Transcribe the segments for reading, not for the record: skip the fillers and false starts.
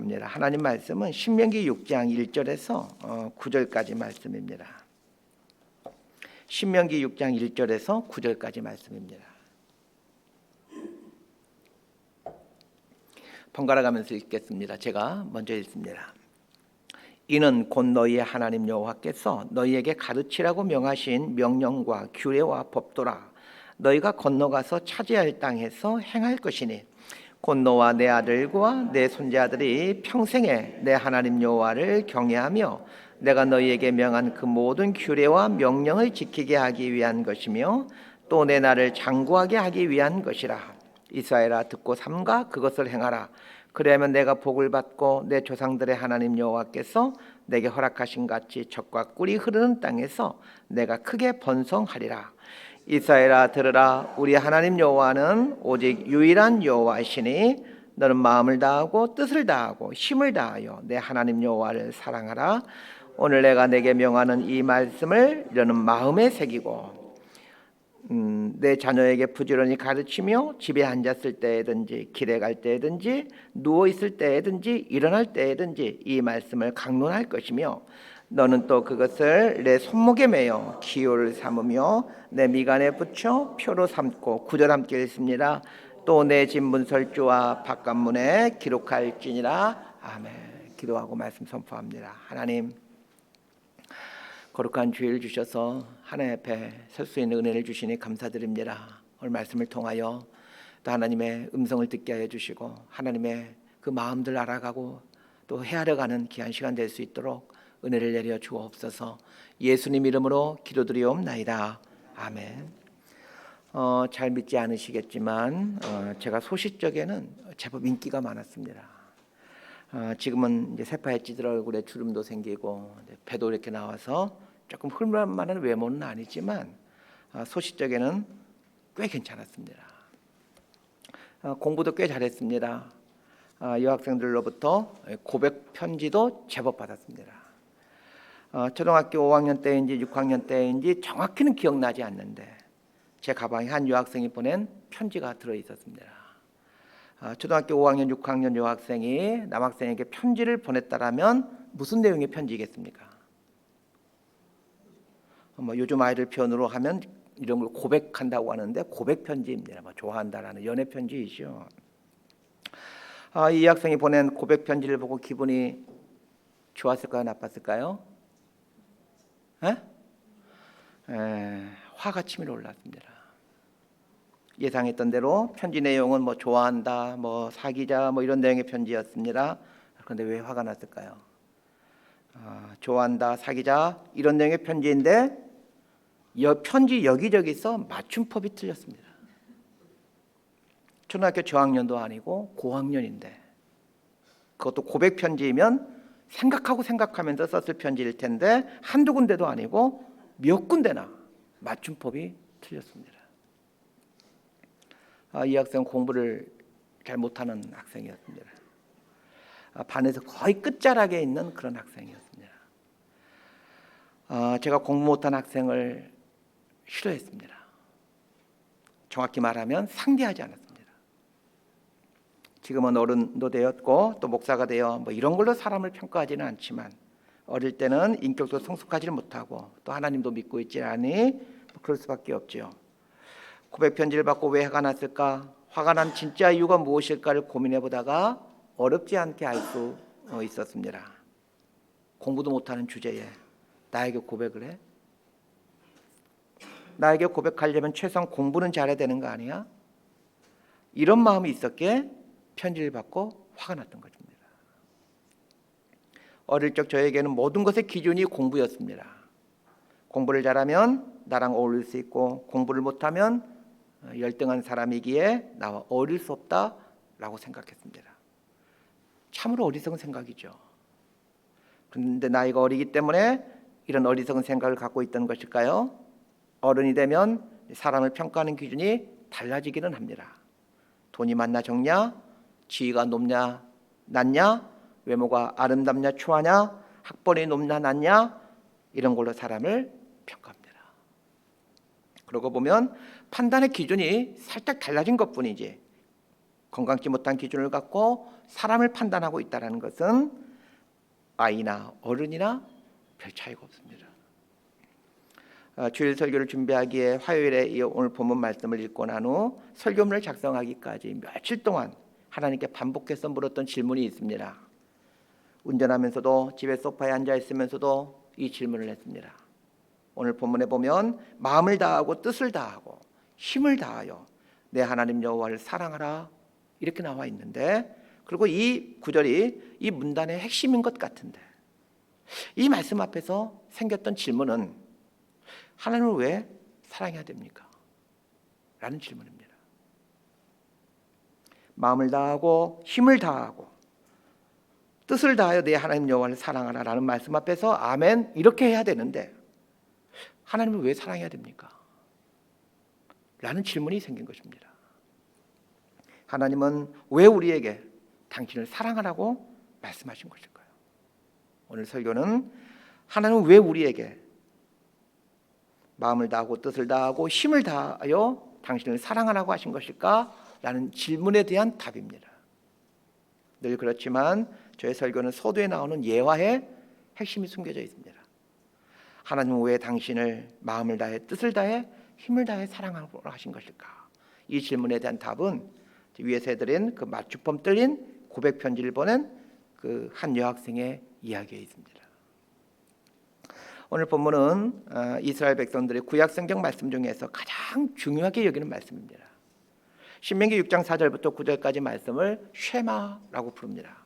봅니다. 하나님 말씀은 신명기 6장 1절에서 9절까지 말씀입니다. 신명기 6장 1절에서 9절까지 말씀입니다. 번갈아 가면서 읽겠습니다. 제가 먼저 읽습니다. 이는 곧 너희의 하나님 여호와께서 너희에게 가르치라고 명하신 명령과 규례와 법도라. 너희가 건너가서 차지할 땅에서 행할 것이니 곧 너와 내 아들과 내 손자들이 평생에 내 하나님 여호와를 경외하며 내가 너희에게 명한 그 모든 규례와 명령을 지키게 하기 위한 것이며 또 내 나를 장구하게 하기 위한 것이라. 이스라엘아 듣고 삼가 그것을 행하라. 그리하면 내가 복을 받고 내 조상들의 하나님 여호와께서 내게 허락하신 같이 젖과 꿀이 흐르는 땅에서 내가 크게 번성하리라. 이스라엘아 들으라. 우리 하나님 여호와는 오직 유일한 여호와이시니 너는 마음을 다하고 뜻을 다하고 힘을 다하여 내 하나님 여호와를 사랑하라. 오늘 내가 내게 명하는 이 말씀을 너는 마음에 새기고 내 자녀에게 부지런히 가르치며 집에 앉았을 때에든지 길에 갈 때에든지 누워 있을 때에든지 일어날 때에든지 이 말씀을 강론할 것이며 너는 또 그것을 내 손목에 매어 기호를 삼으며 내 미간에 붙여 표로 삼고 9절 함께 읽습니다. 또 내 집 문설주와 바깥문에 기록할지니라. 아멘. 기도하고 말씀 선포합니다. 하나님, 거룩한 주일 주셔서 하나님 앞에 설 수 있는 은혜를 주시니 감사드립니다. 오늘 말씀을 통하여 또 하나님의 음성을 듣게 하여 주시고 하나님의 그 마음들 알아가고 또 헤아려가는 귀한 시간 될 수 있도록 은혜를 내려 주옵소서. 예수님 이름으로 기도드리옵나이다. 아멘. 잘 믿지 않으시겠지만 제가 소시적에는 제법 인기가 많았습니다. 지금은 이제 새파랗게 찌들 얼굴에 주름도 생기고 배도 이렇게 나와서 조금 흘만한 외모는 아니지만 소시적에는 꽤 괜찮았습니다. 공부도 꽤 잘했습니다. 여학생들로부터 고백 편지도 제법 받았습니다. 초등학교 5학년 때인지 6학년 때인지 정확히는 기억나지 않는데 제 가방에 한 여학생이 보낸 편지가 들어 있었습니다. 초등학교 5학년, 6학년 여학생이 남학생에게 편지를 보냈다라면 무슨 내용의 편지겠습니까? 요즘 아이들 표현으로 하면 이런 걸 고백한다고 하는데 고백 편지입니다. 좋아한다라는 연애 편지이죠. 이 학생이 보낸 고백 편지를 보고 기분이 좋았을까요, 나빴을까요? 화가 치밀어 올랐습니다. 예상했던 대로 편지 내용은 좋아한다, 사귀자, 이런 내용의 편지였습니다. 그런데 왜 화가 났을까요? 좋아한다, 사귀자 이런 내용의 편지인데 편지 여기저기서 맞춤법이 틀렸습니다. 초등학교 저학년도 아니고 고학년인데 그것도 고백 편지이면 생각하면서 썼을 편지일 텐데 한두 군데도 아니고 몇 군데나 맞춤법이 틀렸습니다. 이 학생은 공부를 잘 못하는 학생이었습니다. 반에서 거의 끝자락에 있는 그런 학생이었습니다. 제가 공부 못한 학생을 싫어했습니다. 정확히 말하면 상대하지 않았습니다. 지금은 어른도 되었고 또 목사가 되어 이런 걸로 사람을 평가하지는 않지만 어릴 때는 인격도 성숙하지 못하고 또 하나님도 믿고 있지 않으니 그럴 수밖에 없죠. 고백 편지를 받고 왜 화가 났을까? 화가 난 진짜 이유가 무엇일까를 고민해 보다가 어렵지 않게 알 수 있었습니다. 공부도 못하는 주제에 나에게 고백을 해? 나에게 고백하려면 최소한 공부는 잘해야 되는 거 아니야? 이런 마음이 있었기에 편지를 받고 화가 났던 것입니다. 어릴 적 저에게는 모든 것의 기준이 공부였습니다. 공부를 잘하면 나랑 어울릴 수 있고 공부를 못하면 열등한 사람이기에 나와 어울릴 수 없다라고 생각했습니다. 참으로 어리석은 생각이죠. 그런데 나이가 어리기 때문에 이런 어리석은 생각을 갖고 있던 것일까요? 어른이 되면 사람을 평가하는 기준이 달라지기는 합니다. 돈이 많냐 적냐, 지위가 높냐 낮냐, 외모가 아름답냐 추하냐, 학벌이 높냐 낮냐 이런 걸로 사람을 평가합니다. 그러고 보면 판단의 기준이 살짝 달라진 것뿐이지 건강치 못한 기준을 갖고 사람을 판단하고 있다는 것은 아이나 어른이나 별 차이가 없습니다. 주일 설교를 준비하기에 화요일에 오늘 본문 말씀을 읽고 난 후 설교문을 작성하기까지 며칠 동안 하나님께 반복해서 물었던 질문이 있습니다. 운전하면서도 집에 소파에 앉아 있으면서도 이 질문을 했습니다. 오늘 본문에 보면 마음을 다하고 뜻을 다하고 힘을 다하여 내 하나님 여호와를 사랑하라 이렇게 나와 있는데, 그리고 이 구절이 이 문단의 핵심인 것 같은데, 이 말씀 앞에서 생겼던 질문은 하나님을 왜 사랑해야 됩니까? 라는 질문입니다. 마음을 다하고 힘을 다하고 뜻을 다하여 내 하나님 여호와를 사랑하라 라는 말씀 앞에서 아멘 이렇게 해야 되는데 하나님을 왜 사랑해야 됩니까? 라는 질문이 생긴 것입니다. 하나님은 왜 우리에게 당신을 사랑하라고 말씀하신 것일까요? 오늘 설교는 하나님은 왜 우리에게 마음을 다하고 뜻을 다하고 힘을 다하여 당신을 사랑하라고 하신 것일까? 라는 질문에 대한 답입니다. 늘 그렇지만 저의 설교는 서두에 나오는 예화의 핵심이 숨겨져 있습니다. 하나님은 왜 당신을 마음을 다해 뜻을 다해 힘을 다해 사랑하라고 하신 것일까? 이 질문에 대한 답은 위에서 해드린 그 맞춤법 뜰린 고백 편지를 보낸 그 한 여학생의 이야기에 있습니다. 오늘 본문은 이스라엘 백성들의 구약 성경 말씀 중에서 가장 중요하게 여기는 말씀입니다. 신명기 6장 4절부터 9절까지 말씀을 쉐마라고 부릅니다.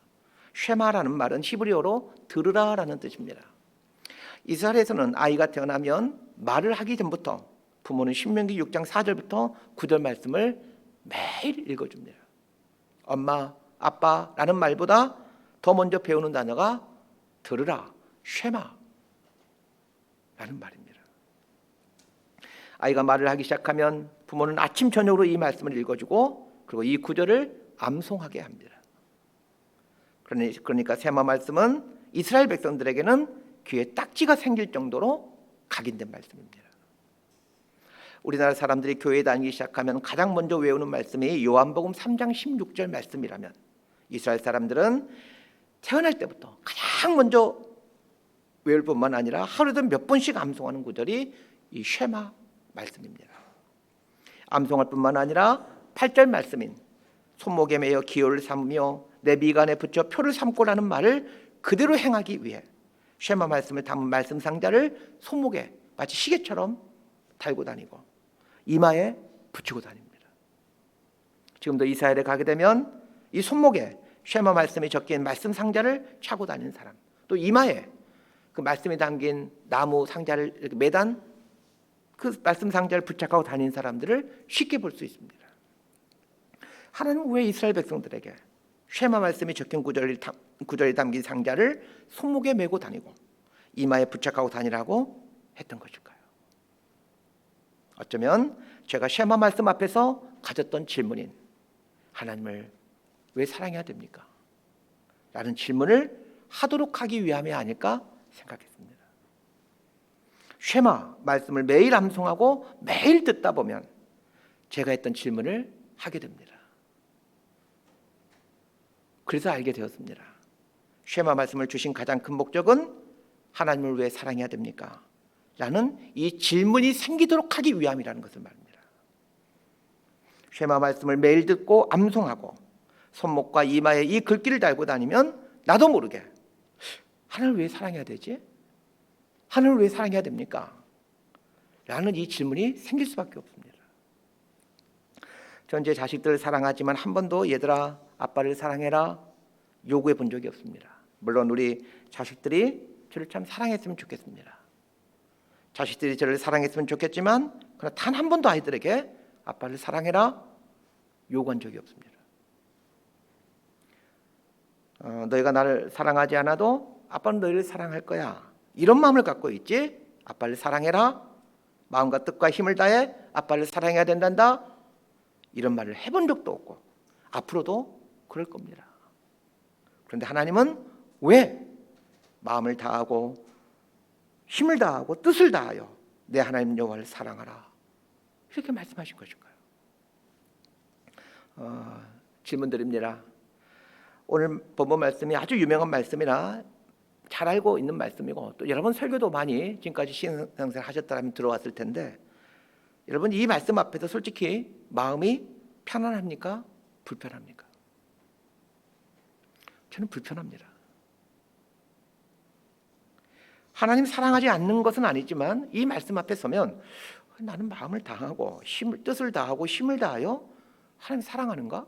쉐마라는 말은 히브리어로 들으라라는 뜻입니다. 이스라엘에서는 아이가 태어나면 말을 하기 전부터 부모는 신명기 6장 4절부터 9절 말씀을 매일 읽어줍니다. 엄마, 아빠라는 말보다 더 먼저 배우는 단어가 들으라, 쉐마 라는 말입니다. 아이가 말을 하기 시작하면 부모는 아침 저녁으로 이 말씀을 읽어주고 그리고 이 구절을 암송하게 합니다. 그러니까 세마 말씀은 이스라엘 백성들에게는 귀에 딱지가 생길 정도로 각인된 말씀입니다. 우리나라 사람들이 교회에 다니기 시작하면 가장 먼저 외우는 말씀이 요한복음 3장 16절 말씀이라면, 이스라엘 사람들은 태어날 때부터 가장 먼저 외울 뿐만 아니라 하루에도 몇 번씩 암송하는 구절이 이 쉐마 말씀입니다. 암송할 뿐만 아니라 8절 말씀인 손목에 매어 기호를 삼으며 내 미간에 붙여 표를 삼고라는 말을 그대로 행하기 위해 쉐마 말씀을 담은 말씀 상자를 손목에 마치 시계처럼 달고 다니고 이마에 붙이고 다닙니다. 지금도 이스라엘에 가게 되면 이 손목에 쉐마 말씀이 적힌 말씀 상자를 차고 다니는 사람, 또 이마에 그 말씀이 담긴 나무 상자를 이렇게 매단 그 말씀 상자를 부착하고 다니는 사람들을 쉽게 볼 수 있습니다. 하나님은 왜 이스라엘 백성들에게 쉐마 말씀이 적힌 구절이 담긴 상자를 손목에 메고 다니고 이마에 부착하고 다니라고 했던 것일까요? 어쩌면 제가 쉐마 말씀 앞에서 가졌던 질문인 하나님을 왜 사랑해야 됩니까? 라는 질문을 하도록 하기 위함이 아닐까 생각했습니다. 쉐마 말씀을 매일 암송하고 매일 듣다 보면 제가 했던 질문을 하게 됩니다. 그래서 알게 되었습니다. 쉐마 말씀을 주신 가장 큰 목적은 하나님을 왜 사랑해야 됩니까? 라는 이 질문이 생기도록 하기 위함이라는 것을 말합니다. 쉐마 말씀을 매일 듣고 암송하고 손목과 이마에 이 글귀를 달고 다니면 나도 모르게 하나님을 왜 사랑해야 되지? 하나님을 왜 사랑해야 됩니까? 라는 이 질문이 생길 수밖에 없습니다. 전 제 자식들을 사랑하지만 한 번도 얘들아 아빠를 사랑해라 요구해 본 적이 없습니다. 물론 우리 자식들이 저를 참 사랑했으면 좋겠습니다. 자식들이 저를 사랑했으면 좋겠지만 그러나 단 한 번도 아이들에게 아빠를 사랑해라 요구한 적이 없습니다. 너희가 나를 사랑하지 않아도 아빠는 너희를 사랑할 거야 이런 마음을 갖고 있지, 아빠를 사랑해라 마음과 뜻과 힘을 다해 아빠를 사랑해야 된단다 이런 말을 해본 적도 없고 앞으로도 그럴 겁니다. 그런데 하나님은 왜 마음을 다하고 힘을 다하고 뜻을 다하여 내 하나님 여호와를 사랑하라 이렇게 말씀하신 것일까요? 질문 드립니다. 오늘 본문 말씀이 아주 유명한 말씀이라 잘 알고 있는 말씀이고 또 여러분 설교도 많이 지금까지 신앙생활 하셨다면 들어왔을 텐데 여러분 이 말씀 앞에서 솔직히 마음이 편안합니까? 불편합니까? 저는 불편합니다. 하나님 사랑하지 않는 것은 아니지만 이 말씀 앞에 서면 나는 마음을 다하고 뜻을 다하고 힘을 다하여 하나님 사랑하는가?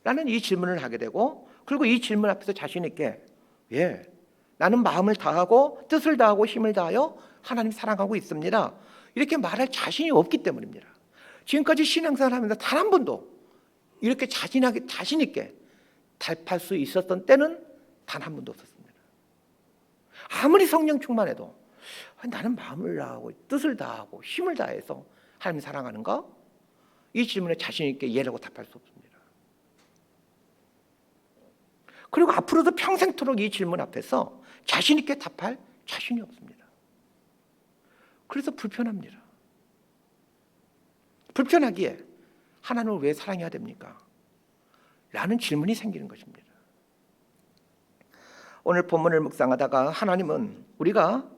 라는 이 질문을 하게 되고 그리고 이 질문 앞에서 자신 있게 나는 마음을 다하고 뜻을 다하고 힘을 다하여 하나님 사랑하고 있습니다. 이렇게 말할 자신이 없기 때문입니다. 지금까지 신앙생활 하면서 단 한 번도 이렇게 자신 있게 답할 수 있었던 때는 단 한 번도 없었습니다. 아무리 성령 충만해도 나는 마음을 다하고 뜻을 다하고 힘을 다해서 하나님 사랑하는가? 이 질문에 자신 있게 예라고 답할 수 없습니다. 그리고 앞으로도 평생토록 이 질문 앞에서 자신 있게 답할 자신이 없습니다. 그래서 불편합니다. 불편하기에 하나님을 왜 사랑해야 됩니까? 라는 질문이 생기는 것입니다. 오늘 본문을 묵상하다가 하나님은 우리가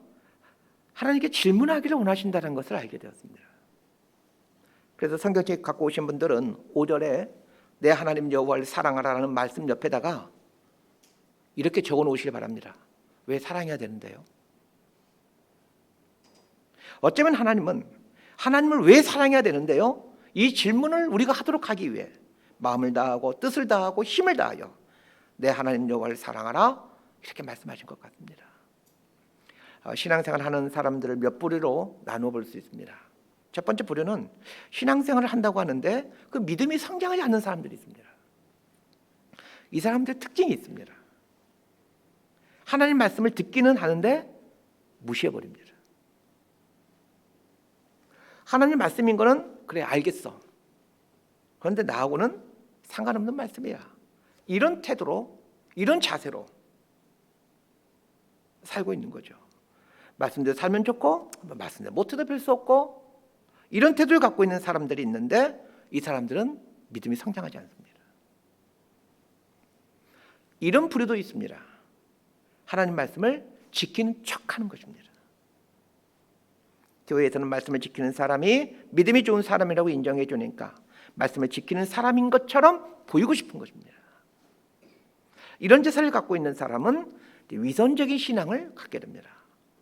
하나님께 질문하기를 원하신다는 것을 알게 되었습니다. 그래서 성경책 갖고 오신 분들은 5절에 내 하나님 여호와를 사랑하라는 말씀 옆에다가 이렇게 적어 놓으시기 바랍니다. 왜 사랑해야 되는데요? 어쩌면 하나님은 하나님을 왜 사랑해야 되는데요? 이 질문을 우리가 하도록 하기 위해 마음을 다하고 뜻을 다하고 힘을 다하여 내 하나님 여호와를 사랑하라 이렇게 말씀하신 것 같습니다. 신앙생활 하는 사람들을 몇 부류로 나누어 볼 수 있습니다. 첫 번째 부류는 신앙생활을 한다고 하는데 그 믿음이 성장하지 않는 사람들이 있습니다. 이 사람들의 특징이 있습니다. 하나님 말씀을 듣기는 하는데 무시해버립니다. 하나님 말씀인 거는 그래 알겠어. 그런데 나하고는 상관없는 말씀이야. 이런 태도로 이런 자세로 살고 있는 거죠. 말씀대로 살면 좋고 말씀대로 못 해도 별 수 없고 이런 태도를 갖고 있는 사람들이 있는데 이 사람들은 믿음이 성장하지 않습니다. 이런 부류도 있습니다. 하나님 말씀을 지키는 척하는 것입니다. 교회에서는 말씀을 지키는 사람이 믿음이 좋은 사람이라고 인정해 주니까 말씀을 지키는 사람인 것처럼 보이고 싶은 것입니다. 이런 자세를 갖고 있는 사람은 위선적인 신앙을 갖게 됩니다.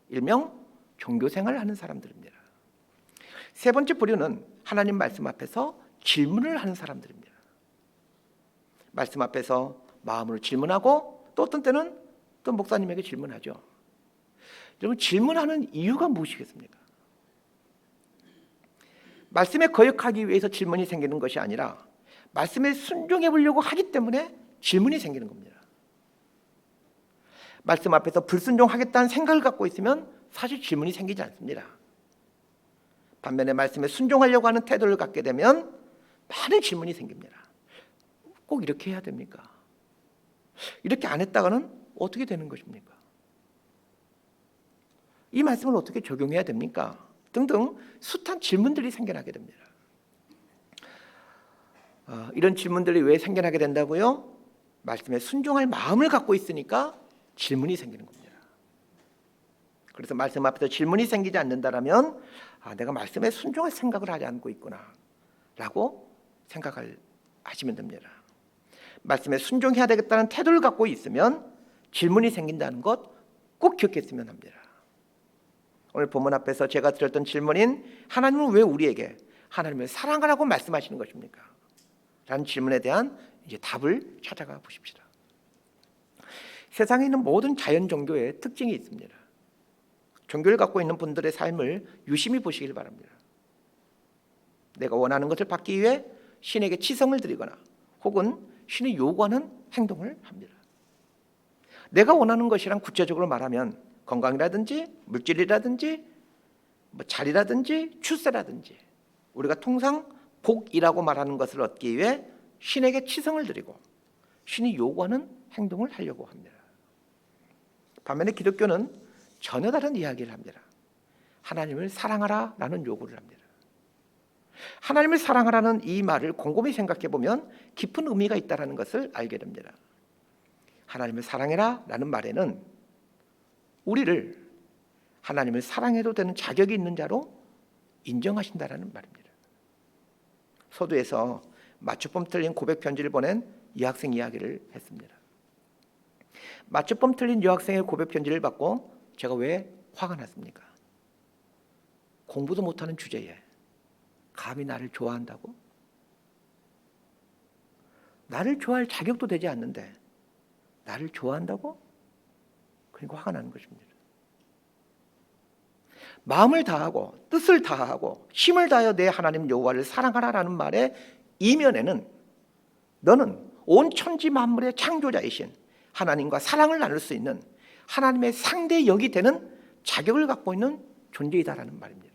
일명 종교생활을 하는 사람들입니다. 세 번째 부류는 하나님 말씀 앞에서 질문을 하는 사람들입니다. 말씀 앞에서 마음으로 질문하고 또 어떤 때는 또 목사님에게 질문하죠. 여러분 질문하는 이유가 무엇이겠습니까? 말씀에 거역하기 위해서 질문이 생기는 것이 아니라 말씀에 순종해 보려고 하기 때문에 질문이 생기는 겁니다. 말씀 앞에서 불순종하겠다는 생각을 갖고 있으면 사실 질문이 생기지 않습니다. 반면에 말씀에 순종하려고 하는 태도를 갖게 되면 많은 질문이 생깁니다. 꼭 이렇게 해야 됩니까? 이렇게 안 했다가는 어떻게 되는 것입니까? 이 말씀을 어떻게 적용해야 됩니까? 등등 숱한 질문들이 생겨나게 됩니다. 이런 질문들이 왜 생겨나게 된다고요? 말씀에 순종할 마음을 갖고 있으니까 질문이 생기는 겁니다. 그래서 말씀 앞에서 질문이 생기지 않는다라면 내가 말씀에 순종할 생각을 하지 않고 있구나 라고 하시면 됩니다. 말씀에 순종해야 되겠다는 태도를 갖고 있으면 질문이 생긴다는 것 꼭 기억했으면 합니다. 오늘 본문 앞에서 제가 드렸던 질문인 하나님은 왜 우리에게 하나님을 사랑하라고 말씀하시는 것입니까? 라는 질문에 대한 이제 답을 찾아가 보십시다. 세상에 있는 모든 자연 종교의 특징이 있습니다. 종교를 갖고 있는 분들의 삶을 유심히 보시길 바랍니다. 내가 원하는 것을 받기 위해 신에게 치성을 드리거나 혹은 신이 요구하는 행동을 합니다. 내가 원하는 것이란 구체적으로 말하면 건강이라든지 물질이라든지 자리라든지 출세라든지 우리가 통상 복이라고 말하는 것을 얻기 위해 신에게 치성을 드리고 신이 요구하는 행동을 하려고 합니다. 반면에 기독교는 전혀 다른 이야기를 합니다. 하나님을 사랑하라라는 요구를 합니다. 하나님을 사랑하라는 이 말을 곰곰이 생각해 보면 깊은 의미가 있다는 것을 알게 됩니다. 하나님을 사랑해라 라는 말에는 우리를 하나님을 사랑해도 되는 자격이 있는 자로 인정하신다라는 말입니다. 서두에서 맞춤법 틀린 고백 편지를 보낸 여학생 이야기를 했습니다. 맞춤법 틀린 여학생의 고백 편지를 받고 제가 왜 화가 났습니까? 공부도 못하는 주제에 감히 나를 좋아한다고? 나를 좋아할 자격도 되지 않는데 나를 좋아한다고? 그러니까 화가 나는 것입니다. 마음을 다하고 뜻을 다하고 힘을 다하여 내 하나님 여호와를 사랑하라라는 말의 이면에는 너는 온 천지 만물의 창조자이신 하나님과 사랑을 나눌 수 있는 하나님의 상대 역이 되는 자격을 갖고 있는 존재이다라는 말입니다.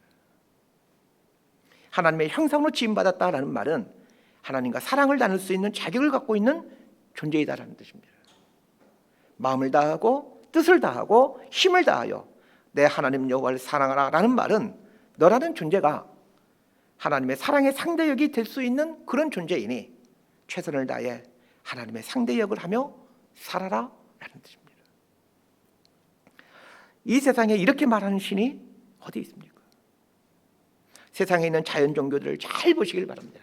하나님의 형상으로 지음받았다라는 말은 하나님과 사랑을 나눌 수 있는 자격을 갖고 있는 존재이다라는 뜻입니다. 마음을 다하고 뜻을 다하고 힘을 다하여 내 하나님 여호와를 사랑하라라는 말은 너라는 존재가 하나님의 사랑의 상대역이 될 수 있는 그런 존재이니 최선을 다해 하나님의 상대역을 하며 살아라라는 뜻입니다. 이 세상에 이렇게 말하는 신이 어디 있습니까? 세상에 있는 자연 종교들을 잘 보시길 바랍니다.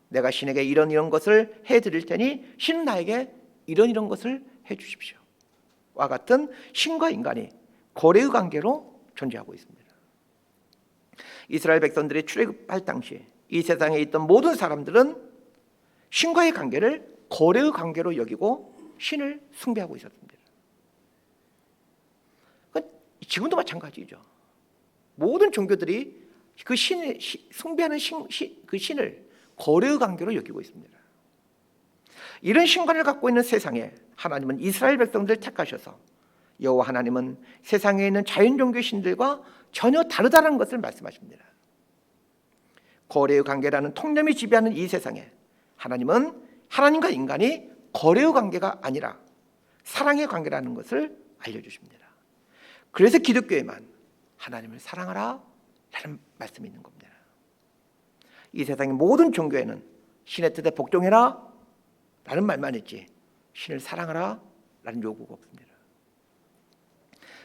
내가 신에게 이런 것을 해드릴 테니 신은 나에게 이런 것을 해주십시오. 와 같은 신과 인간이 거래의 관계로 존재하고 있습니다. 이스라엘 백성들이 출애굽할 당시 이 세상에 있던 모든 사람들은 신과의 관계를 거래의 관계로 여기고 신을 숭배하고 있었습니다. 지금도 마찬가지죠. 모든 종교들이 그 신을 숭배하는 그 신을 거래의 관계로 여기고 있습니다. 이런 신관을 갖고 있는 세상에 하나님은 이스라엘 백성들을 택하셔서 여호와 하나님은 세상에 있는 자연 종교 신들과 전혀 다르다는 것을 말씀하십니다. 거래의 관계라는 통념이 지배하는 이 세상에 하나님은 하나님과 인간이 거래의 관계가 아니라 사랑의 관계라는 것을 알려주십니다. 그래서 기독교에만 하나님을 사랑하라 라는 말씀이 있는 겁니다. 이 세상의 모든 종교에는 신의 뜻에 복종해라 라는 말만 있지 신을 사랑하라 라는 요구가 없습니다.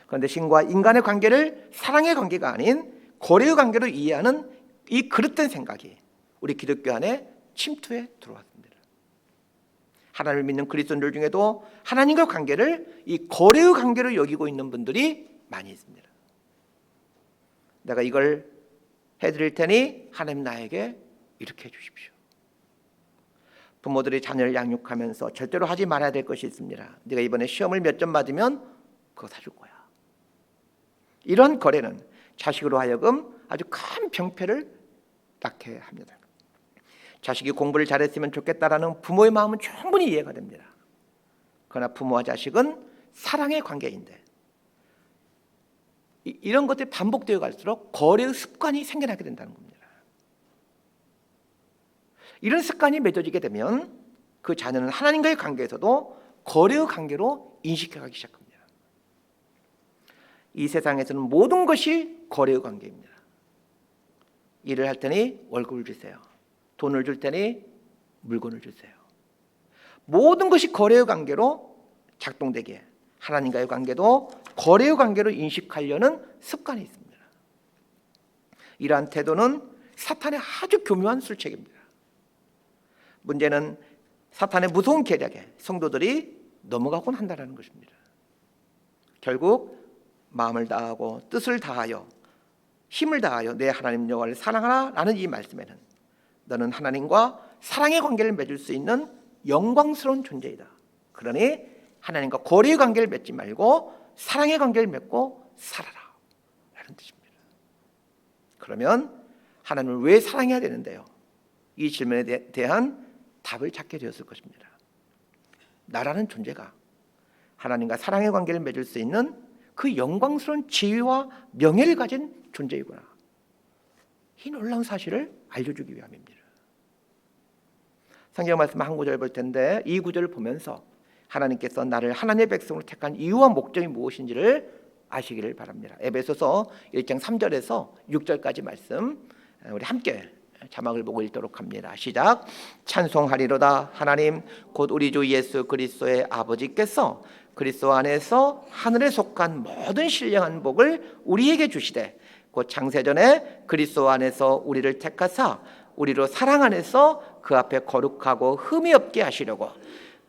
그런데 신과 인간의 관계를 사랑의 관계가 아닌 거래의 관계로 이해하는 이 그릇된 생각이 우리 기독교 안에 침투해 들어왔습니다. 하나님을 믿는 그리스도인들 중에도 하나님과 관계를 이 거래의 관계로 여기고 있는 분들이 많이 있습니다. 내가 이걸 해드릴 테니 하나님 나에게 이렇게 해주십시오. 부모들이 자녀를 양육하면서 절대로 하지 말아야 될 것이 있습니다. 네가 이번에 시험을 몇 점 받으면 그거 사줄 거야. 이런 거래는 자식으로 하여금 아주 큰 병폐를 낳게 합니다. 자식이 공부를 잘했으면 좋겠다라는 부모의 마음은 충분히 이해가 됩니다. 그러나 부모와 자식은 사랑의 관계인데 이런 것들이 반복되어 갈수록 거래의 습관이 생겨나게 된다는 겁니다. 이런 습관이 맺어지게 되면 그 자녀는 하나님과의 관계에서도 거래의 관계로 인식해가기 시작합니다. 이 세상에서는 모든 것이 거래의 관계입니다. 일을 할 테니 월급을 주세요. 돈을 줄 테니 물건을 주세요. 모든 것이 거래의 관계로 작동되기에 하나님과의 관계도 거래의 관계로 인식하려는 습관이 있습니다. 이러한 태도는 사탄의 아주 교묘한 술책입니다. 문제는 사탄의 무서운 계략에 성도들이 넘어가곤 한다는 것입니다. 결국 마음을 다하고 뜻을 다하여 힘을 다하여 내 하나님 여호와를 사랑하라 라는 이 말씀에는 너는 하나님과 사랑의 관계를 맺을 수 있는 영광스러운 존재이다. 그러니 하나님과 거래의 관계를 맺지 말고 사랑의 관계를 맺고 살아라 라는 뜻입니다. 그러면 하나님을 왜 사랑해야 되는데요? 이 질문에 대한 답을 찾게 되었을 것입니다. 나라는 존재가 하나님과 사랑의 관계를 맺을 수 있는 그 영광스러운 지위와 명예를 가진 존재이구나. 이 놀라운 사실을 알려주기 위함입니다. 성경 말씀 한 구절 볼 텐데 이 구절을 보면서 하나님께서 나를 하나님의 백성으로 택한 이유와 목적이 무엇인지를 아시기를 바랍니다. 에베소서 1장 3절에서 6절까지 말씀 우리 함께 자막을 보고 읽도록 합니다. 시작. 찬송하리로다. 하나님 곧 우리 주 예수 그리스도의 아버지께서 그리스도 안에서 하늘에 속한 모든 신령한 복을 우리에게 주시되 곧 창세전에 그리스도 안에서 우리를 택하사 우리로 사랑 안에서 그 앞에 거룩하고 흠이 없게 하시려고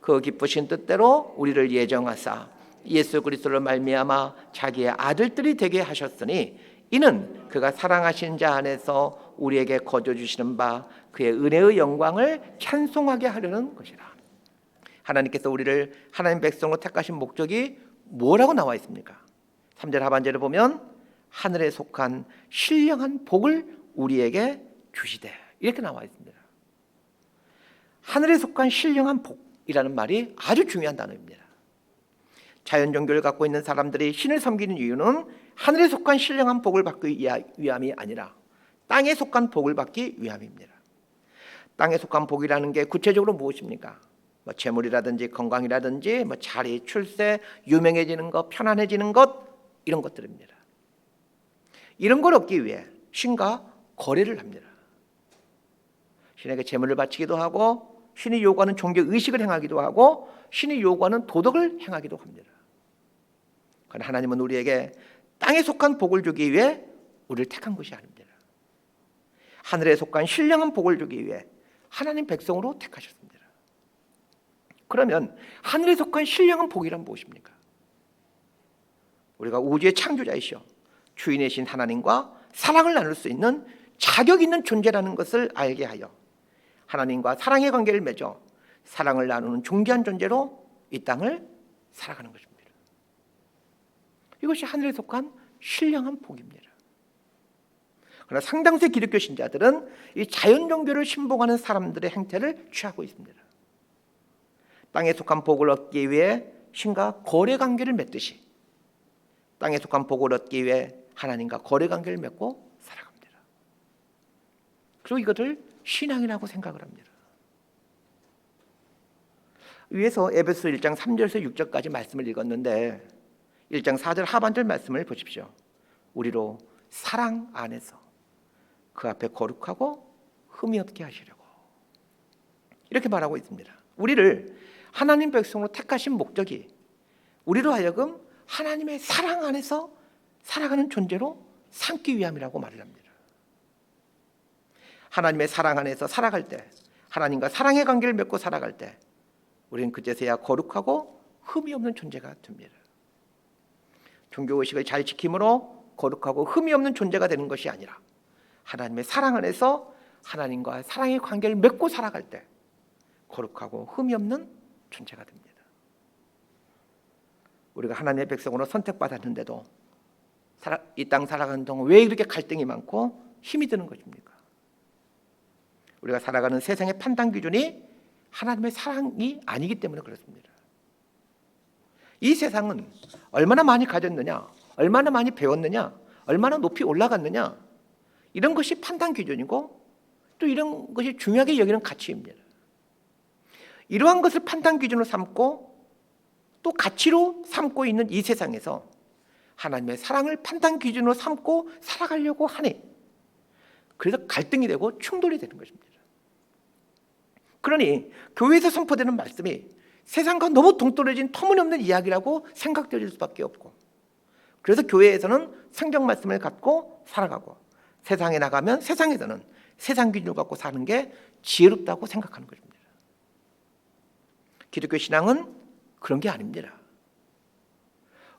그 기쁘신 뜻대로 우리를 예정하사 예수 그리스도를 말미암아 자기의 아들들이 되게 하셨으니 이는 그가 사랑하신 자 안에서 우리에게 거저 주시는 바 그의 은혜의 영광을 찬송하게 하려는 것이라. 하나님께서 우리를 하나님 백성으로 택하신 목적이 뭐라고 나와 있습니까? 3절 하반절을 보면 하늘에 속한 신령한 복을 우리에게 주시되 이렇게 나와 있습니다. 하늘에 속한 신령한 복이라는 말이 아주 중요한 단어입니다. 자연 종교를 갖고 있는 사람들이 신을 섬기는 이유는 하늘에 속한 신령한 복을 받기 위함이 아니라 땅에 속한 복을 받기 위함입니다. 땅에 속한 복이라는 게 구체적으로 무엇입니까? 재물이라든지 건강이라든지 자리, 출세, 유명해지는 것, 편안해지는 것 이런 것들입니다. 이런 걸 얻기 위해 신과 거래를 합니다. 신에게 재물을 바치기도 하고 신이 요구하는 종교 의식을 행하기도 하고 신이 요구하는 도덕을 행하기도 합니다. 그러나 하나님은 우리에게 땅에 속한 복을 주기 위해 우리를 택한 것이 아닙니다. 하늘에 속한 신령한 복을 주기 위해 하나님 백성으로 택하셨습니다. 그러면 하늘에 속한 신령한 복이란 무엇입니까? 우리가 우주의 창조자이시오 주인이신 하나님과 사랑을 나눌 수 있는 자격 있는 존재라는 것을 알게 하여 하나님과 사랑의 관계를 맺어 사랑을 나누는 존귀한 존재로 이 땅을 살아가는 것입니다. 이것이 하늘에 속한 신령한 복입니다. 그러나 상당수의 기독교 신자들은 이 자연 종교를 신봉하는 사람들의 행태를 취하고 있습니다. 땅에 속한 복을 얻기 위해 신과 거래 관계를 맺듯이 땅에 속한 복을 얻기 위해 하나님과 거래 관계를 맺고 살아갑니다. 그리고 이것을 신앙이라고 생각을 합니다. 위에서 에베소 1장 3절에서 6절까지 말씀을 읽었는데 1장 4절 하반절 말씀을 보십시오. 우리로 사랑 안에서 그 앞에 거룩하고 흠이 없게 하시려고 이렇게 말하고 있습니다. 우리를 하나님 백성으로 택하신 목적이 우리로 하여금 하나님의 사랑 안에서 살아가는 존재로 삼기 위함이라고 말을 합니다. 하나님의 사랑 안에서 살아갈 때 하나님과 사랑의 관계를 맺고 살아갈 때 우리는 그제서야 거룩하고 흠이 없는 존재가 됩니다. 종교의식을 잘 지킴으로 거룩하고 흠이 없는 존재가 되는 것이 아니라 하나님의 사랑 안에서 하나님과 사랑의 관계를 맺고 살아갈 때 거룩하고 흠이 없는 존재가 됩니다. 우리가 하나님의 백성으로 선택받았는데도 이 땅 살아가는 동안 왜 이렇게 갈등이 많고 힘이 드는 것입니까? 우리가 살아가는 세상의 판단 기준이 하나님의 사랑이 아니기 때문에 그렇습니다. 이 세상은 얼마나 많이 가졌느냐, 얼마나 많이 배웠느냐, 얼마나 높이 올라갔느냐 이런 것이 판단 기준이고 또 이런 것이 중요하게 여기는 가치입니다. 이러한 것을 판단 기준으로 삼고 또 가치로 삼고 있는 이 세상에서 하나님의 사랑을 판단 기준으로 삼고 살아가려고 하니 그래서 갈등이 되고 충돌이 되는 것입니다. 그러니 교회에서 선포되는 말씀이 세상과 너무 동떨어진 터무니없는 이야기라고 생각될 수밖에 없고 그래서 교회에서는 성경 말씀을 갖고 살아가고 세상에 나가면 세상에서는 세상 기준을 갖고 사는 게 지혜롭다고 생각하는 것입니다. 기독교 신앙은 그런 게 아닙니다.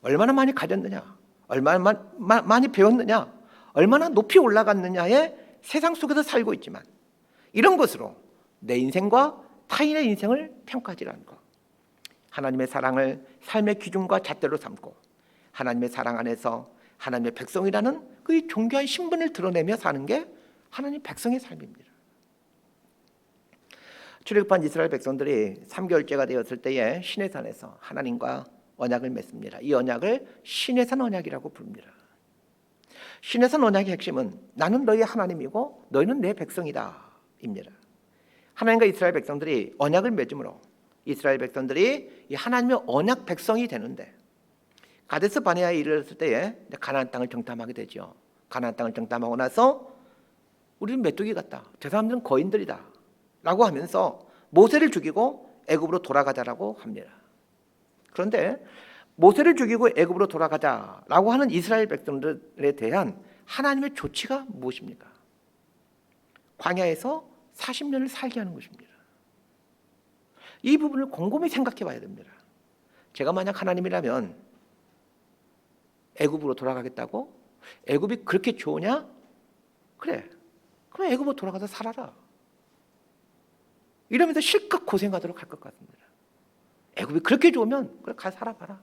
얼마나 많이 가졌느냐, 얼마나 많이 배웠느냐, 얼마나 높이 올라갔느냐에 세상 속에서 살고 있지만 이런 것으로 내 인생과 타인의 인생을 평가하지 않고 하나님의 사랑을 삶의 기준과 잣대로 삼고 하나님의 사랑 안에서 하나님의 백성이라는 그 존귀한 신분을 드러내며 사는 게 하나님 백성의 삶입니다. 출애굽한 이스라엘 백성들이 3개월째가 되었을 때에 시내산에서 하나님과 언약을 맺습니다. 이 언약을 시내산 언약이라고 부릅니다. 시내산 언약의 핵심은 나는 너희 하나님이고 너희는 내 백성이다 입니다. 하나님과 이스라엘 백성들이 언약을 맺음으로 이스라엘 백성들이 이 하나님의 언약 백성이 되는데 가데스 바네아에 이르렀을 때에 가나안 땅을 정탐하게 되죠. 가나안 땅을 정탐하고 나서 우리는 메뚜기 같다. 저 사람들은 거인들이다. 라고 하면서 모세를 죽이고 애굽으로 돌아가자라고 합니다. 그런데 모세를 죽이고 애굽으로 돌아가자라고 하는 이스라엘 백성들에 대한 하나님의 조치가 무엇입니까? 광야에서 40년을 살게 하는 것입니다. 이 부분을 곰곰이 생각해 봐야 됩니다. 제가 만약 하나님이라면 애굽으로 돌아가겠다고? 애굽이 그렇게 좋으냐? 그래, 그럼 애굽으로 돌아가서 살아라. 이러면서 실컷 고생하도록 할 것 같습니다. 애굽이 그렇게 좋으면 그래, 가서 살아봐라.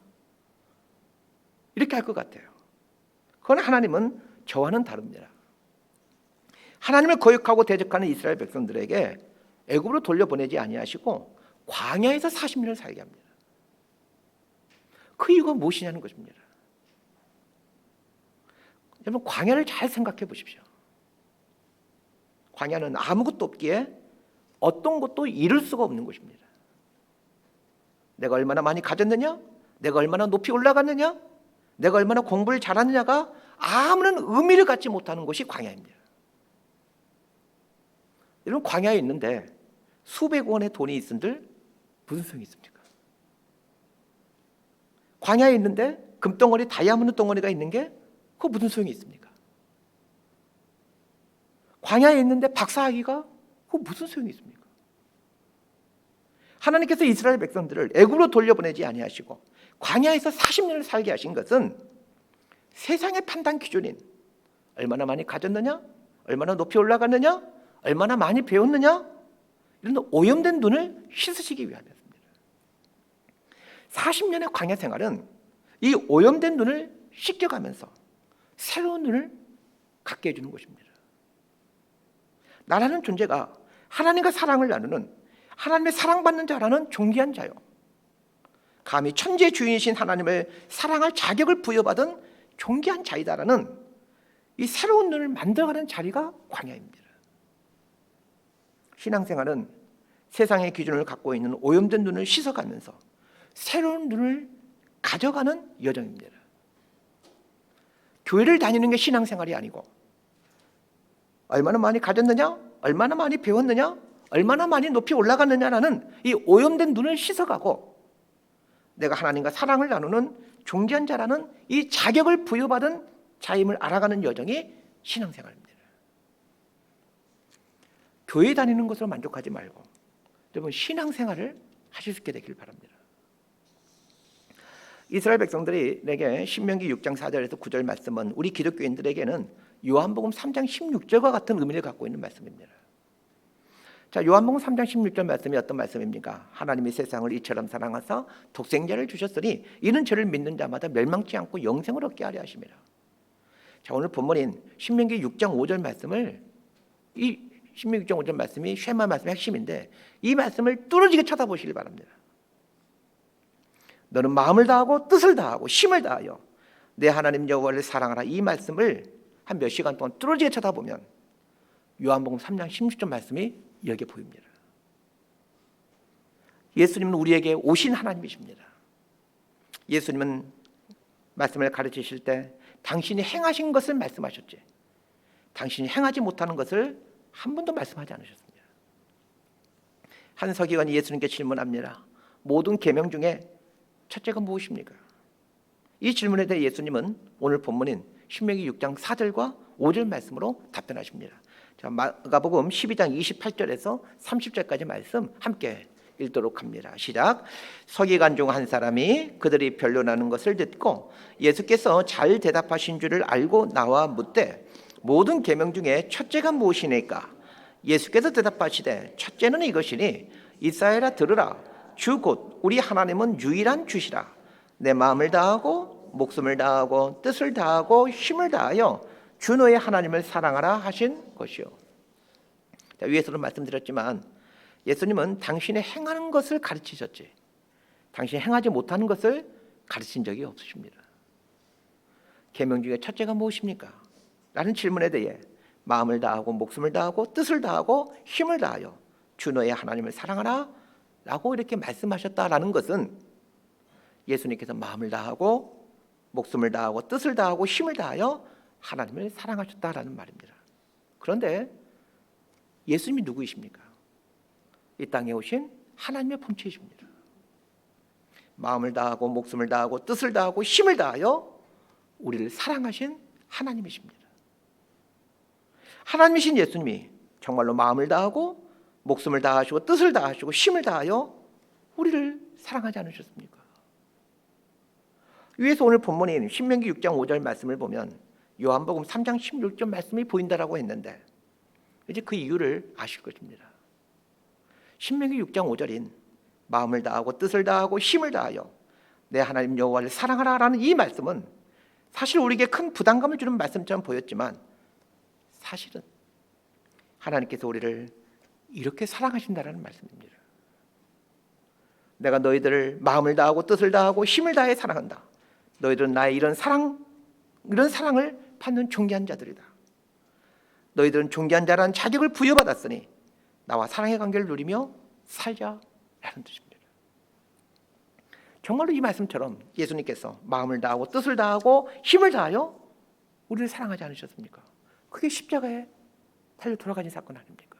이렇게 할 것 같아요. 그러나 하나님은 저와는 다릅니다. 하나님을 거역하고 대적하는 이스라엘 백성들에게 애굽으로 돌려보내지 아니하시고 광야에서 40년을 살게 합니다. 그 이유가 무엇이냐는 것입니다. 여러분, 광야를 잘 생각해 보십시오. 광야는 아무것도 없기에 어떤 것도 이룰 수가 없는 것입니다. 내가 얼마나 많이 가졌느냐, 내가 얼마나 높이 올라갔느냐, 내가 얼마나 공부를 잘하느냐가 아무런 의미를 갖지 못하는 것이 광야입니다. 여러분, 광야에 있는데 수백 원의 돈이 있은들 무슨 소용이 있습니까? 광야에 있는데 금덩어리, 다이아몬드 덩어리가 있는 게 그거 무슨 소용이 있습니까? 광야에 있는데 박사학위가 그거 무슨 소용이 있습니까? 하나님께서 이스라엘 백성들을 애굽으로 돌려보내지 아니하시고 광야에서 40년을 살게 하신 것은 세상의 판단 기준인 얼마나 많이 가졌느냐, 얼마나 높이 올라갔느냐, 얼마나 많이 배웠느냐, 이런 오염된 눈을 씻으시기 위함이었습니다. 40년의 광야 생활은 이 오염된 눈을 씻겨가면서 새로운 눈을 갖게 해주는 것입니다. 나라는 존재가 하나님과 사랑을 나누는, 하나님의 사랑받는 자라는 존귀한 자요, 감히 천지의 주인이신 하나님을 사랑할 자격을 부여받은 존귀한 자이다라는 이 새로운 눈을 만들어가는 자리가 광야입니다. 신앙생활은 세상의 기준을 갖고 있는 오염된 눈을 씻어가면서 새로운 눈을 가져가는 여정입니다. 교회를 다니는 게 신앙생활이 아니고 얼마나 많이 가졌느냐, 얼마나 많이 배웠느냐, 얼마나 많이 높이 올라갔느냐라는 이 오염된 눈을 씻어가고 내가 하나님과 사랑을 나누는 존귀한 자라는 이 자격을 부여받은 자임을 알아가는 여정이 신앙생활입니다. 교회 다니는 것으로 만족하지 말고 여러분, 신앙생활을 하실 수 있게 되길 바랍니다. 이스라엘 백성들에게 신명기 6장 4절에서 9절 말씀은 우리 기독교인들에게는 요한복음 3장 16절과 같은 의미를 갖고 있는 말씀입니다. 자, 요한복음 3장 16절 말씀이 어떤 말씀입니까? 하나님이 세상을 이처럼 사랑하사 독생자를 주셨으니 이는 저를 믿는 자마다 멸망치 않고 영생을 얻게 하려 하심이라. 자, 오늘 본문인 신명기 6장 5절 말씀을, 이 신명기 6장 5절 말씀이 쉐마 말씀의 핵심인데 이 말씀을 뚫어지게 쳐다보시길 바랍니다. 너는 마음을 다하고 뜻을 다하고 힘을 다하여 내 하나님 여호와를 사랑하라. 이 말씀을 한 몇 시간 동안 뚫어지게 쳐다보면 요한복음 3장 16절 말씀이 여기에 보입니다. 예수님은 우리에게 오신 하나님이십니다. 예수님은 말씀을 가르치실 때 당신이 행하신 것을 말씀하셨지 당신이 행하지 못하는 것을 한 번도 말씀하지 않으셨습니다. 한 서기관이 예수님께 질문합니다. 모든 계명 중에 첫째가 무엇입니까? 이 질문에 대해 예수님은 오늘 본문인 신명기 6장 4절과 5절 말씀으로 답변하십니다. 자, 마가복음 12장 28절에서 30절까지 말씀 함께 읽도록 합니다. 시작. 서기관 중 한 사람이 그들이 변론하는 것을 듣고 예수께서 잘 대답하신 줄을 알고 나와 묻되 모든 계명 중에 첫째가 무엇이니까? 예수께서 대답하시되 첫째는 이것이니 이스라엘아 들으라. 주 곧 우리 하나님은 유일한 주시라. 내 마음을 다하고 목숨을 다하고 뜻을 다하고 힘을 다하여 주 너의 하나님을 사랑하라 하신 것이요. 자, 위에서도 말씀드렸지만 예수님은 당신의 행하는 것을 가르치셨지 당신이 행하지 못하는 것을 가르친 적이 없으십니다. 계명 중에 첫째가 무엇입니까? 라는 질문에 대해 마음을 다하고 목숨을 다하고 뜻을 다하고 힘을 다하여 주 너의 하나님을 사랑하라 라고 이렇게 말씀하셨다라는 것은 예수님께서 마음을 다하고 목숨을 다하고 뜻을 다하고 힘을 다하여 하나님을 사랑하셨다라는 말입니다. 그런데 예수님이 누구이십니까? 이 땅에 오신 하나님의 본체이십니다. 마음을 다하고 목숨을 다하고 뜻을 다하고 힘을 다하여 우리를 사랑하신 하나님이십니다. 하나님이신 예수님이 정말로 마음을 다하고 목숨을 다하시고 뜻을 다하시고 힘을 다하여 우리를 사랑하지 않으셨습니까? 위에서 오늘 본문인 신명기 6장 5절 말씀을 보면 요한복음 3장 16절 말씀이 보인다라고 했는데 이제 그 이유를 아실 것입니다. 신명기 6장 5절인 마음을 다하고 뜻을 다하고 힘을 다하여 내 하나님 여호와를 사랑하라라는 이 말씀은 사실 우리에게 큰 부담감을 주는 말씀처럼 보였지만 사실은 하나님께서 우리를 이렇게 사랑하신다라는 말씀입니다. 내가 너희들을 마음을 다하고 뜻을 다하고 힘을 다해 사랑한다. 너희들은 나의 이런 사랑을 받는 존귀한 자들이다. 너희들은 존귀한 자라는 자격을 부여받았으니 나와 사랑의 관계를 누리며 살자라는 뜻입니다. 정말로 이 말씀처럼 예수님께서 마음을 다하고 뜻을 다하고 힘을 다하여 우리를 사랑하지 않으셨습니까? 그게 십자가에 달려 돌아가신 사건 아닙니까?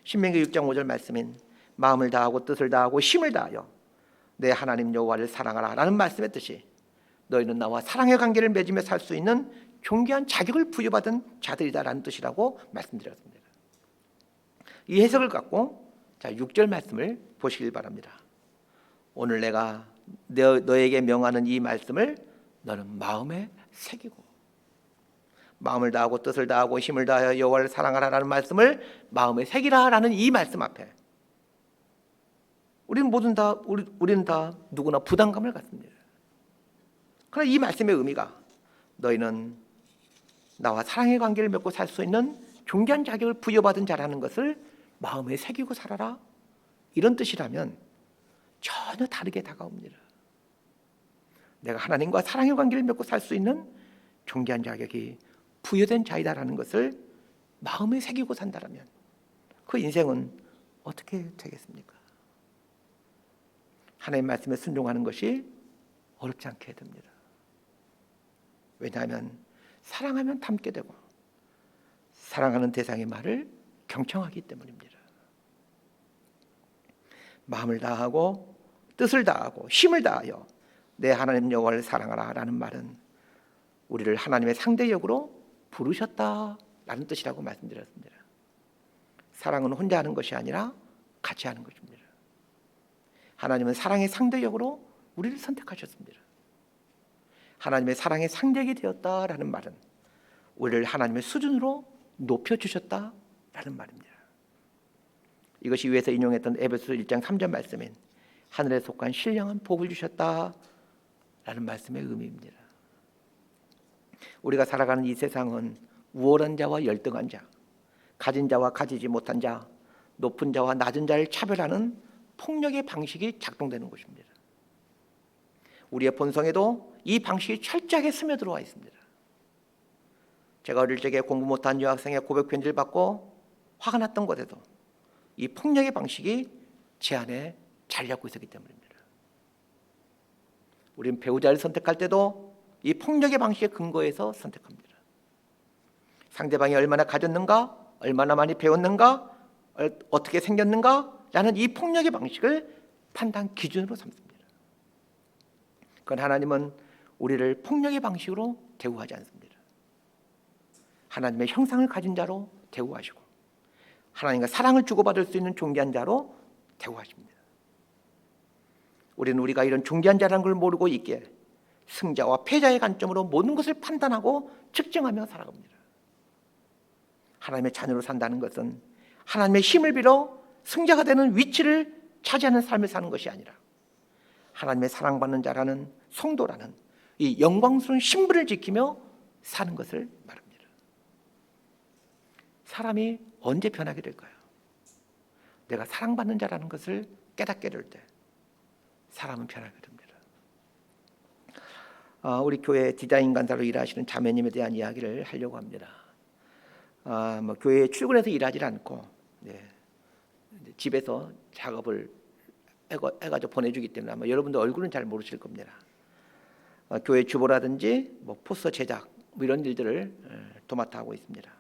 신명기 6장 5절 말씀인 마음을 다하고 뜻을 다하고 힘을 다하여 내 하나님 여호와를 사랑하라 라는 말씀의 뜻이 너희는 나와 사랑의 관계를 맺으며 살 수 있는 존귀한 자격을 부여받은 자들이다라는 뜻이라고 말씀드렸습니다. 이 해석을 갖고 6절 말씀을 보시길 바랍니다. 오늘 내가 너에게 명하는 이 말씀을 너는 마음에 새기고 마음을 다하고 뜻을 다하고 힘을 다하여 여호와를 사랑하라라는 말씀을 마음에 새기라라는 이 말씀 앞에 우리는 다 누구나 부담감을 갖습니다. 그러나 이 말씀의 의미가 너희는 나와 사랑의 관계를 맺고 살 수 있는 존귀한 자격을 부여받은 자라는 것을 마음에 새기고 살아라 이런 뜻이라면 전혀 다르게 다가옵니다. 내가 하나님과 사랑의 관계를 맺고 살 수 있는 존귀한 자격이 부여된 자이다라는 것을 마음에 새기고 산다라면 그 인생은 어떻게 되겠습니까? 하나님의 말씀에 순종하는 것이 어렵지 않게 됩니다. 왜냐하면 사랑하면 닮게 되고 사랑하는 대상의 말을 경청하기 때문입니다. 마음을 다하고 뜻을 다하고 힘을 다하여 내 하나님 여호와를 사랑하라 라는 말은 우리를 하나님의 상대역으로 부르셨다라는 뜻이라고 말씀드렸습니다. 사랑은 혼자 하는 것이 아니라 같이 하는 것입니다. 하나님은 사랑의 상대역으로 우리를 선택하셨습니다. 하나님의 사랑의 상대역이 되었다라는 말은 우리를 하나님의 수준으로 높여주셨다라는 말입니다. 이것이 위에서 인용했던 에베소서 1장 3절 말씀인 하늘에 속한 신령한 복을 주셨다라는 말씀의 의미입니다. 우리가 살아가는 이 세상은 우월한 자와 열등한 자, 가진 자와 가지지 못한 자, 높은 자와 낮은 자를 차별하는 폭력의 방식이 작동되는 것입니다. 우리의 본성에도 이 방식이 철저하게 스며들어와 있습니다. 제가 어릴 적에 공부 못한 여학생의 고백 편지를 받고 화가 났던 것에도 이 폭력의 방식이 제 안에 자리 잡고 있었기 때문입니다. 우리는 배우자를 선택할 때도 이 폭력의 방식에 근거해서 선택합니다. 상대방이 얼마나 가졌는가, 얼마나 많이 배웠는가, 어떻게 생겼는가 라는 이 폭력의 방식을 판단 기준으로 삼습니다. 그건 하나님은 우리를 폭력의 방식으로 대우하지 않습니다. 하나님의 형상을 가진 자로 대우하시고 하나님과 사랑을 주고받을 수 있는 존귀한 자로 대우하십니다. 우리는 우리가 이런 존귀한 자라는 걸 모르고 있기에 승자와 패자의 관점으로 모든 것을 판단하고 측정하며 살아갑니다. 하나님의 자녀로 산다는 것은 하나님의 힘을 빌어 승자가 되는 위치를 차지하는 삶을 사는 것이 아니라 하나님의 사랑받는 자라는 성도라는 이 영광스러운 신분을 지키며 사는 것을 말합니다. 사람이 언제 변하게 될까요? 내가 사랑받는 자라는 것을 깨닫게 될 때 사람은 변하게 됩니다. 우리 교회 디자인 간사로 일하시는 자매님에 대한 이야기를 하려고 합니다. 교회에 출근해서 일하지 않고 집에서 작업을 해가지고 보내주기 때문에 아마 여러분들 얼굴은 잘 모르실 겁니다. 교회 주보라든지 포스터 제작 이런 일들을 도맡아 하고 있습니다.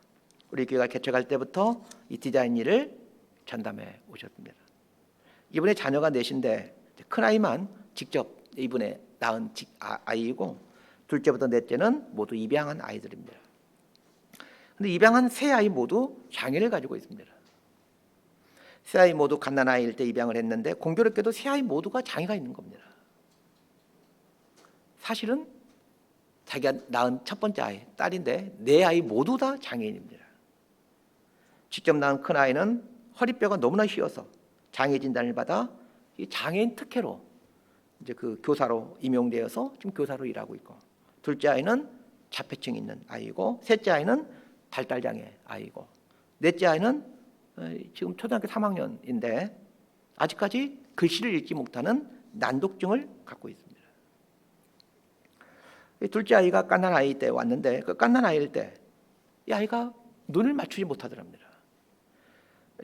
우리 교회가 개척할 때부터 이 디자인 일을 전담해 오셨습니다. 이분의 자녀가 넷인데 큰아이만 직접 이분의 낳은 아이이고 둘째부터 넷째는 모두 입양한 아이들입니다. 그런데 입양한 세 아이 모두 장애를 가지고 있습니다. 세 아이 모두 갓난아이일 때 입양을 했는데 공교롭게도 세 아이 모두가 장애가 있는 겁니다. 사실은 자기가 낳은 첫 번째 아이, 딸인데 네 아이 모두 다 장애인입니다. 직접 낳은 큰아이는 허리뼈가 너무나 휘어서 장애 진단을 받아 이 장애인 특혜로 이제 그 교사로 임용되어서 지금 교사로 일하고 있고, 둘째 아이는 자폐증이 있는 아이고, 셋째 아이는 발달장애 아이고, 넷째 아이는 지금 초등학교 3학년인데 아직까지 글씨를 읽지 못하는 난독증을 갖고 있습니다. 둘째 아이가 갓난아이 때 왔는데 그 갓난아이일 때 이 아이가 눈을 맞추지 못하더랍니다.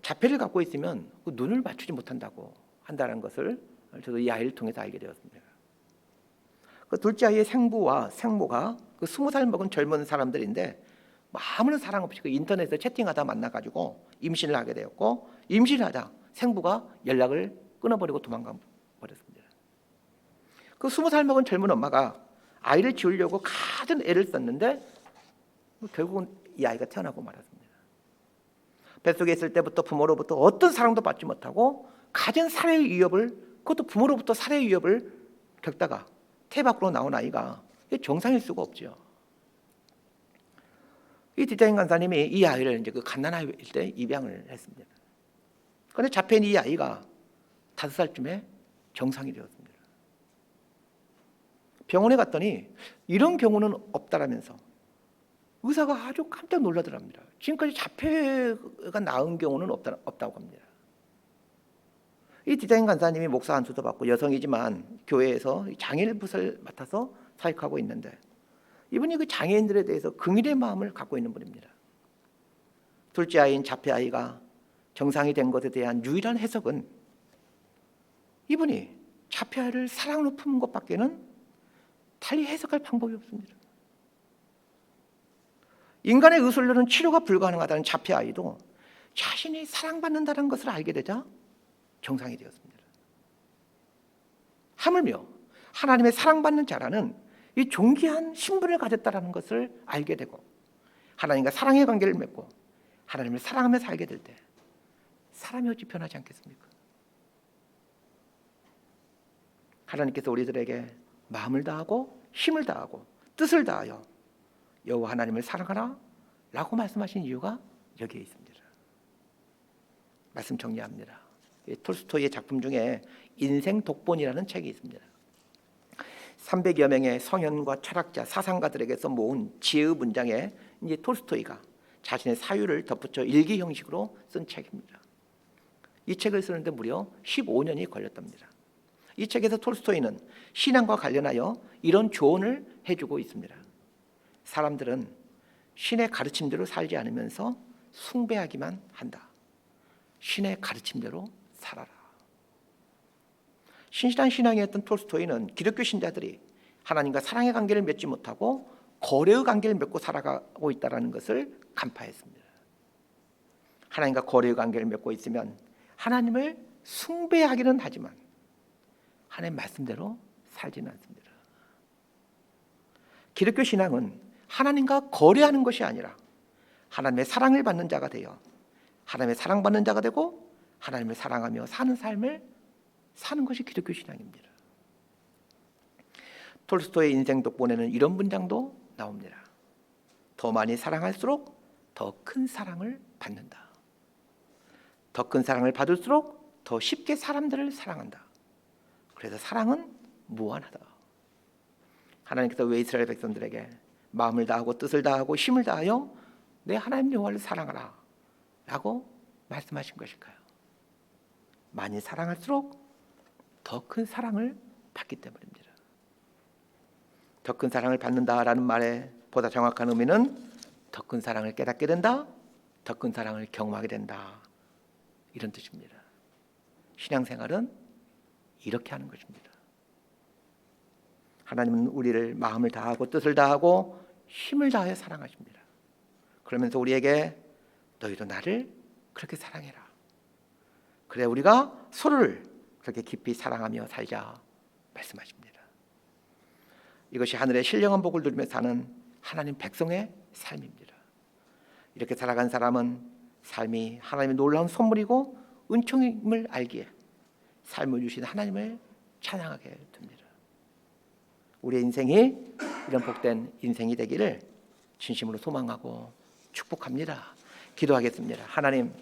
자폐를 갖고 있으면 그 눈을 맞추지 못한다고 한다는 것을 저도 이 아이를 통해서 알게 되었습니다. 그 둘째 아이의 생부와 생모가 그 20살 먹은 젊은 사람들인데 아무런 사랑 없이 그 인터넷에서 채팅하다 만나가지고 임신을 하게 되었고, 임신을 하다 생부가 연락을 끊어버리고 도망가 버렸습니다. 그 20살 먹은 젊은 엄마가 아이를 지우려고 가진 애를 썼는데 결국은 이 아이가 태어나고 말았습니다. 뱃속에 있을 때부터 부모로부터 어떤 사랑도 받지 못하고 가진 살해의 위협을, 그것도 부모로부터 살해의 위협을 겪다가 태 밖으로 나온 아이가 정상일 수가 없죠. 이 디자인 간사님이 이 아이를 이제 그 갓난아이일 때 입양을 했습니다. 그런데 자폐인 이 아이가 5살쯤에 정상이 되었습니다. 병원에 갔더니 이런 경우는 없다라면서 의사가 아주 깜짝 놀라더랍니다. 지금까지 자폐가 나은 경우는 없다고 합니다. 이 디자인 간사님이 목사 안수도 받고 여성이지만 교회에서 장애인 부서를 맡아서 사역하고 있는데 이분이 그 장애인들에 대해서 긍휼의 마음을 갖고 있는 분입니다. 둘째 아이인 자폐 아이가 정상이 된 것에 대한 유일한 해석은 이분이 자폐 아이를 사랑으로 품은 것밖에는 달리 해석할 방법이 없습니다. 인간의 의술로는 치료가 불가능하다는 자폐 아이도 자신이 사랑받는다는 것을 알게 되자 정상이 되었습니다. 하물며 하나님의 사랑받는 자라는 이 존귀한 신분을 가졌다는 것을 알게 되고 하나님과 사랑의 관계를 맺고 하나님을 사랑하며 살게 될 때 사람이 어찌 변하지 않겠습니까? 하나님께서 우리들에게 마음을 다하고 힘을 다하고 뜻을 다하여 여호와 하나님을 사랑하라 라고 말씀하신 이유가 여기에 있습니다. 말씀 정리합니다. 톨스토이의 작품 중에 인생 독본이라는 책이 있습니다. 300여 명의 성현과 철학자, 사상가들에게서 모은 지혜의 문장에 이제 톨스토이가 자신의 사유를 덧붙여 일기 형식으로 쓴 책입니다. 이 책을 쓰는데 무려 15년이 걸렸답니다. 이 책에서 톨스토이는 신앙과 관련하여 이런 조언을 해주고 있습니다. 사람들은 신의 가르침대로 살지 않으면서 숭배하기만 한다. 신의 가르침대로 살아라. 신실한 신앙이었던 톨스토이는 기독교 신자들이 하나님과 사랑의 관계를 맺지 못하고 거래의 관계를 맺고 살아가고 있다는 것을 간파했습니다. 하나님과 거래의 관계를 맺고 있으면 하나님을 숭배하기는 하지만 하나님 말씀대로 살지는 않습니다. 기독교 신앙은 하나님과 거래하는 것이 아니라 하나님의 사랑을 받는 자가 되어 하나님의 사랑받는 자가 되고 하나님을 사랑하며 사는 삶을 사는 것이 기독교 신앙입니다. 톨스토이의 인생 독본에는 이런 문장도 나옵니다. 더 많이 사랑할수록 더 큰 사랑을 받는다. 더 큰 사랑을 받을수록 더 쉽게 사람들을 사랑한다. 그래서 사랑은 무한하다. 하나님께서 왜 이스라엘 백성들에게 마음을 다하고 뜻을 다하고 힘을 다하여 내 하나님 여호와를 사랑하라 라고 말씀하신 것일까요? 많이 사랑할수록 더 큰 사랑을 받기 때문입니다. 더 큰 사랑을 받는다라는 말의 보다 정확한 의미는 더 큰 사랑을 깨닫게 된다, 더 큰 사랑을 경험하게 된다, 이런 뜻입니다. 신앙생활은 이렇게 하는 것입니다. 하나님은 우리를 마음을 다하고 뜻을 다하고 힘을 다하여 사랑하십니다. 그러면서 우리에게 너희도 나를 그렇게 사랑해라. 그래 우리가 서로를 그렇게 깊이 사랑하며 살자 말씀하십니다. 이것이 하늘의 신령한 복을 누리며 사는 하나님 백성의 삶입니다. 이렇게 살아간 사람은 삶이 하나님의 놀라운 선물이고 은총임을 알기에 삶을 주신 하나님을 찬양하게 됩니다. 우리의 인생이 이런 복된 인생이 되기를 진심으로 소망하고 축복합니다. 기도하겠습니다. 하나님,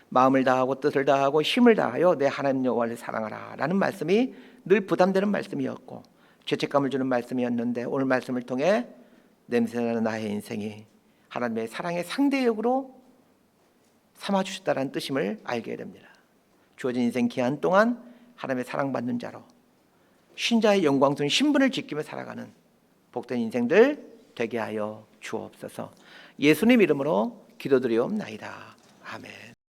마음을 다하고 뜻을 다하고 힘을 다하여 내 하나님 여호와를 사랑하라 라는 말씀이 늘 부담되는 말씀이었고 죄책감을 주는 말씀이었는데 오늘 말씀을 통해 냄새나는 나의 인생이 하나님의 사랑의 상대역으로 삼아주셨다는 뜻임을 알게 됩니다. 주어진 인생 기한 동안 하나님의 사랑받는 자로 신자의 영광스러운 신분을 지키며 살아가는 복된 인생들 되게 하여 주옵소서. 예수님 이름으로 기도드리옵나이다. 아멘.